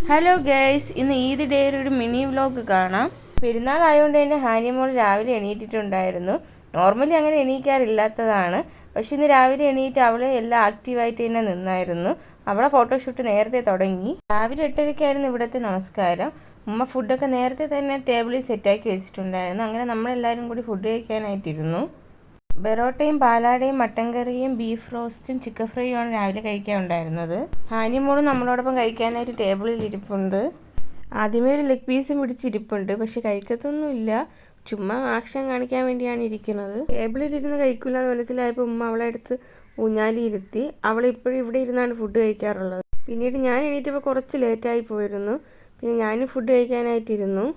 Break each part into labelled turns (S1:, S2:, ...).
S1: Hello guys, ഇന്ന് ഈദ് ഡേയുടെ ഒരു മിനി വ്ലോഗ് കാണാം. പെരുന്നാൾ ആയതുകൊണ്ട് തന്നെ ഹാനിയമോൾ രാവിലെ എണീറ്റിട്ടുണ്ടായിരുന്നു. നോർമലി അങ്ങനെ എണീക്കാറില്ലാത്തതാണ്. പക്ഷെ ഇന്ന് രാവിലെ എണീറ്റ് അവൾ എല്ലാം ആക്റ്റീവായിട്ട് തന്നെ നിന്നായിരുന്നു. അവളെ ഫോട്ടോഷൂട്ട് നേരത്തെ തുടങ്ങി. രാവിലെ 8:30 ഇവിടുത്തെ നമസ്കാരം. ഉമ്മ ഫുഡൊക്കെ നേരത്തെ തന്നെ ടേബിളിൽ സെറ്റാക്കി വെച്ചിട്ടുണ്ടായിരുന്നു. അങ്ങനെ നമ്മളെല്ലാവരും കൂടി ഫുഡ് കഴിക്കാനായിട്ടിരുന്നു. ബെറോട്ടയും പാലാടയും മട്ടൻ കറിയും ബീഫ് റോസ്റ്റും ചിക്കൻ ഫ്രൈയുമാണ് രാവിലെ കഴിക്കാനുണ്ടായിരുന്നത്. ഹാനിമോളും നമ്മളോടൊപ്പം കഴിക്കാനായിട്ട് ടേബിളിൽ ഇരിപ്പുണ്ട്. ആദ്യമേ ഒരു ലെഗ് പീസും പിടിച്ചിരിപ്പുണ്ട്, പക്ഷെ കഴിക്കത്തൊന്നുമില്ല. ചുമ്മാ ആക്ഷൻ കാണിക്കാൻ വേണ്ടിയാണ് ഇരിക്കുന്നത്. ടേബിളിലിരുന്ന് കഴിക്കില്ല എന്ന് മനസ്സിലായപ്പോൾ ഉമ്മ അവളെ എടുത്ത് ഊഞ്ഞാലി ഇരുത്തി. അവൾ ഇപ്പോഴും ഇവിടെ ഇരുന്നാണ് ഫുഡ് കഴിക്കാറുള്ളത്. പിന്നീട് ഞാൻ എണീറ്റപ്പോൾ കുറച്ച് ലേറ്റായി പോയിരുന്നു. പിന്നെ ഞാനും ഫുഡ് കഴിക്കാനായിട്ടിരുന്നു.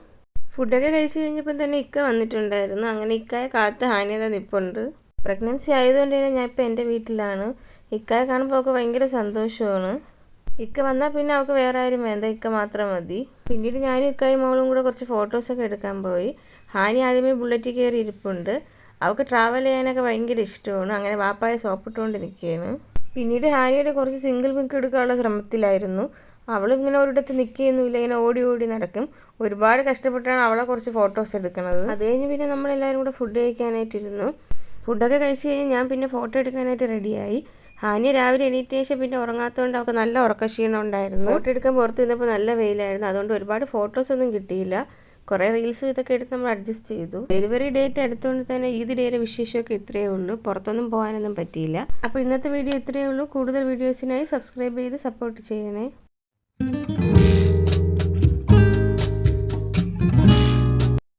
S1: ഫുഡൊക്കെ കഴിച്ച് കഴിഞ്ഞപ്പോൾ തന്നെ ഇക്ക വന്നിട്ടുണ്ടായിരുന്നു. അങ്ങനെ ഇക്കയെ കാത്ത് ഹാനിയത നിൽപ്പുണ്ട്. പ്രഗ്നൻസി ആയതുകൊണ്ട് തന്നെ ഞാൻ ഇപ്പോൾ എൻ്റെ വീട്ടിലാണ്. ഇക്കയെ കാണുമ്പോൾ അവൾക്ക് ഭയങ്കര സന്തോഷമാണ്. ഇക്ക വന്നാൽ പിന്നെ അവൾക്ക് വേറെ ആരും വേണ്ട, ഇക്ക മാത്രം മതി. പിന്നീട് ഞാനും ഇക്കയും മോളും കൂടെ കുറച്ച് ഫോട്ടോസൊക്കെ എടുക്കാൻ പോയി. ഹാനി ആദ്യമേ ബുള്ളറ്റിൽ കയറി ഇരിപ്പുണ്ട്. അവൾക്ക് ട്രാവൽ ചെയ്യാനൊക്കെ ഭയങ്കര ഇഷ്ടമാണ്. അങ്ങനെ വാപ്പായെ സോപ്പിട്ടുകൊണ്ട് നിൽക്കുകയാണ്. പിന്നീട് ഹാനിയുടെ കുറച്ച് സിംഗിൾ പിക്ക് എടുക്കാനുള്ള ശ്രമത്തിലായിരുന്നു. അവളിങ്ങനെ ഒരിടത്ത് നിൽക്കുകയൊന്നുമില്ല, ഇങ്ങനെ ഓടി ഓടി നടക്കും. ഒരുപാട് കഷ്ടപ്പെട്ടാണ് അവളെ കുറച്ച് ഫോട്ടോസ് എടുക്കുന്നത്. അത് കഴിഞ്ഞ് പിന്നെ നമ്മളെല്ലാവരും കൂടെ ഫുഡ് കഴിക്കാനായിട്ടിരുന്നു. ഫുഡൊക്കെ കഴിച്ച് കഴിഞ്ഞ് ഞാൻ പിന്നെ ഫോട്ടോ എടുക്കാനായിട്ട് റെഡിയായി. ഹാനി രാവിലെ എണീറ്റ ശേഷം പിന്നെ ഉറങ്ങാത്തതുകൊണ്ട് അവൾക്ക് നല്ല ഉറക്കക്ഷീണം ഉണ്ടായിരുന്നു. ഫോട്ടോ എടുക്കാൻ പുറത്ത് നിന്നപ്പോൾ നല്ല വെയിലായിരുന്നു. അതുകൊണ്ട് ഒരുപാട് ഫോട്ടോസൊന്നും കിട്ടിയില്ല. കുറേ റീൽസും ഇതൊക്കെ എടുത്ത് നമ്മൾ അഡ്ജസ്റ്റ് ചെയ്തു. ഡെലിവറി ഡേറ്റ് അടുത്തുകൊണ്ട് തന്നെ ഈദ് ഡേയുടെ വിശേഷമൊക്കെ ഇത്രയേ ഉള്ളൂ. പുറത്തൊന്നും പോകാനൊന്നും പറ്റിയില്ല. അപ്പോൾ ഇന്നത്തെ വീഡിയോ ഇത്രയേ ഉള്ളൂ. കൂടുതൽ വീഡിയോസിനായി സബ്സ്ക്രൈബ് ചെയ്ത് സപ്പോർട്ട് ചെയ്യണേ.